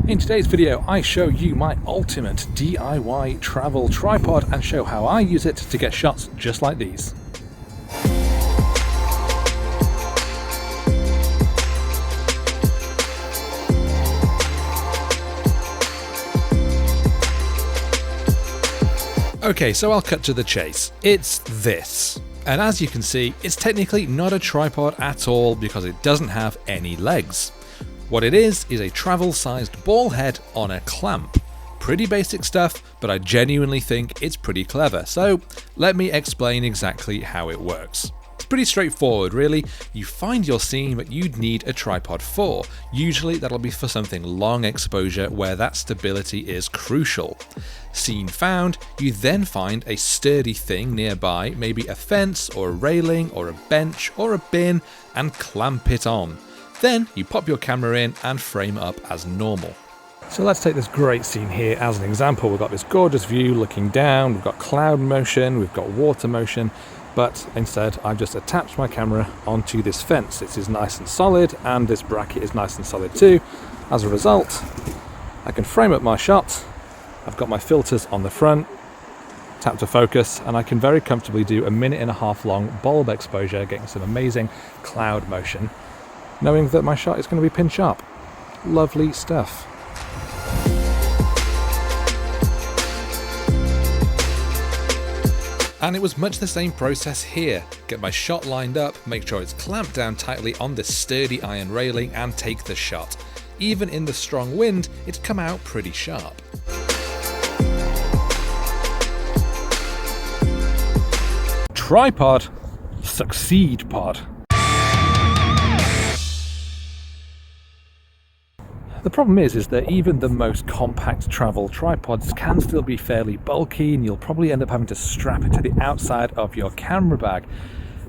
In today's video, I show you my ultimate DIY travel tripod and show how I use it to get shots just like these. Okay, so I'll cut to the chase. It's this. And as you can see, it's technically not a tripod at all because it doesn't have any legs. What it is a travel-sized ball head on a clamp. Pretty basic stuff, but I genuinely think it's pretty clever. So let me explain exactly how it works. It's pretty straightforward, really. You find your scene that you'd need a tripod for. Usually that'll be for something long exposure where that stability is crucial. Scene found, you then find a sturdy thing nearby, maybe a fence or a railing or a bench or a bin, and clamp it on. Then you pop your camera in and frame up as normal. So let's take this great scene here as an example. We've got this gorgeous view looking down, we've got cloud motion, we've got water motion, but instead I've just attached my camera onto this fence. It is nice and solid, and this bracket is nice and solid too. As a result, I can frame up my shot. I've got my filters on the front, tap to focus, and I can very comfortably do a 1.5 minute long bulb exposure, getting some amazing cloud motion, knowing that my shot is going to be pin sharp. Lovely stuff. And it was much the same process here. Get my shot lined up, make sure it's clamped down tightly on this sturdy iron railing, and take the shot. Even in the strong wind, it's come out pretty sharp. Tripod, succeed pod. The problem is that even the most compact travel tripods can still be fairly bulky, and you'll probably end up having to strap it to the outside of your camera bag.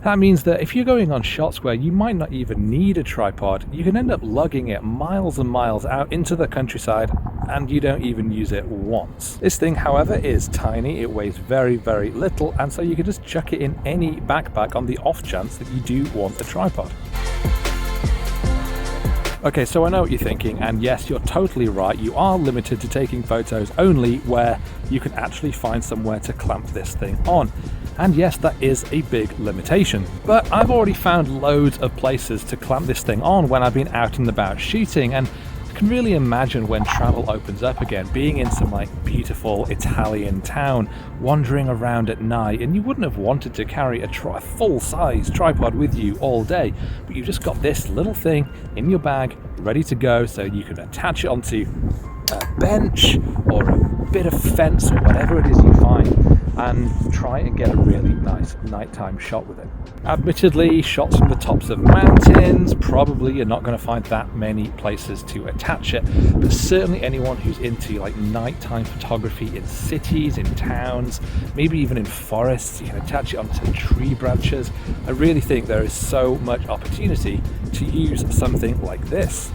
That means that if you're going on shots where you might not even need a tripod, you can end up lugging it miles and miles out into the countryside and you don't even use it once. This thing, however, is tiny, it weighs very, very little, and so you can just chuck it in any backpack on the off chance that you do want a tripod. Okay, so I know what you're thinking, and yes, you're totally right. You are limited to taking photos only where you can actually find somewhere to clamp this thing on. And yes, that is a big limitation. But I've already found loads of places to clamp this thing on when I've been out and about shooting, and I can really imagine when travel opens up again, being in some like beautiful Italian town, wandering around at night, and you wouldn't have wanted to carry a full-size tripod with you all day, but you've just got this little thing in your bag ready to go, so you can attach it onto a bench or a bit of fence or whatever it is you find, and try and get a really nice nighttime shot with it. Admittedly, shots from the tops of mountains, probably you're not going to find that many places to attach it, but certainly anyone who's into like nighttime photography in cities, in towns, maybe even in forests, you can attach it onto tree branches. I really think there is so much opportunity to use something like this.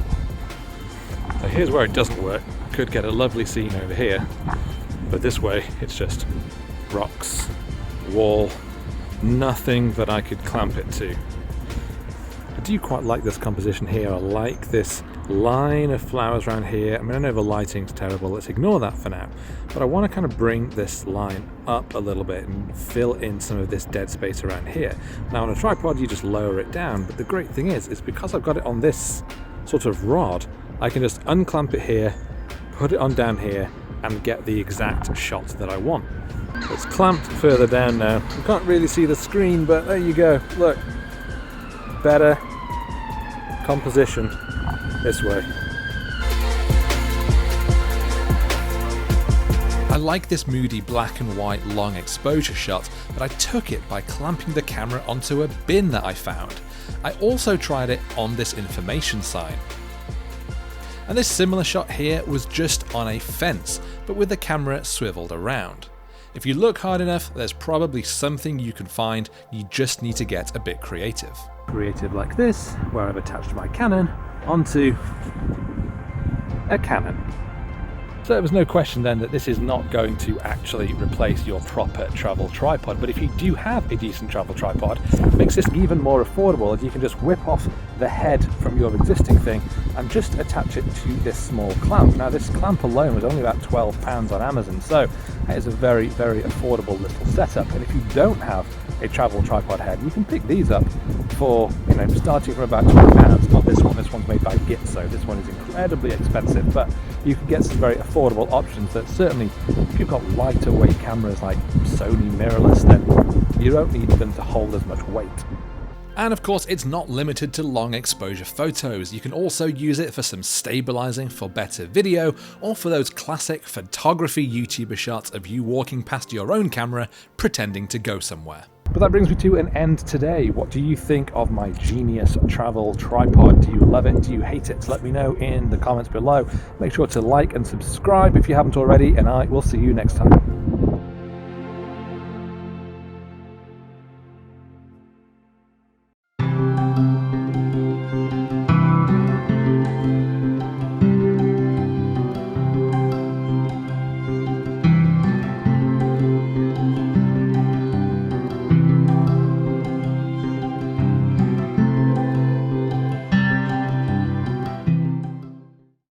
So here's where it doesn't work. Could get a lovely scene over here, but this way it's just rocks, wall, nothing that I could clamp it to. I do quite like this composition here. I like this line of flowers around here. I mean, I know the lighting's terrible, let's ignore that for now, but I want to kind of bring this line up a little bit and fill in some of this dead space around here. Now on a tripod you just lower it down, but the great thing is because I've got it on this sort of rod, I can just unclamp it here, put it on down here, and get the exact shot that I want. It's clamped further down now. You can't really see the screen, but there you go. Look, better composition this way. I like this moody black and white long exposure shot, but I took it by clamping the camera onto a bin that I found. I also tried it on this information sign. And this similar shot here was just on a fence, but with the camera swiveled around. If you look hard enough, there's probably something you can find, you just need to get a bit creative. Creative like this, where I've attached my Canon onto a Canon. So there's no question then that this is not going to actually replace your proper travel tripod, but if you do have a decent travel tripod, it makes this even more affordable, as you can just whip off the head from your existing thing and just attach it to this small clamp. Now this clamp alone was only about £12 on Amazon, so that is a very, very affordable little setup. And if you don't have a travel tripod head, you can pick these up for, starting from about £20. Not this one, this one's made by Git, so this one is incredibly expensive, but you can get some very affordable options that certainly, if you've got lighter weight cameras like Sony mirrorless, then you don't need them to hold as much weight. And of course, it's not limited to long exposure photos. You can also use it for some stabilizing for better video, or for those classic photography YouTuber shots of you walking past your own camera pretending to go somewhere. But that brings me to an end today. What do you think of my genius travel tripod? Do you love it? Do you hate it? Let me know in the comments below. Make sure to like and subscribe if you haven't already, and I will see you next time.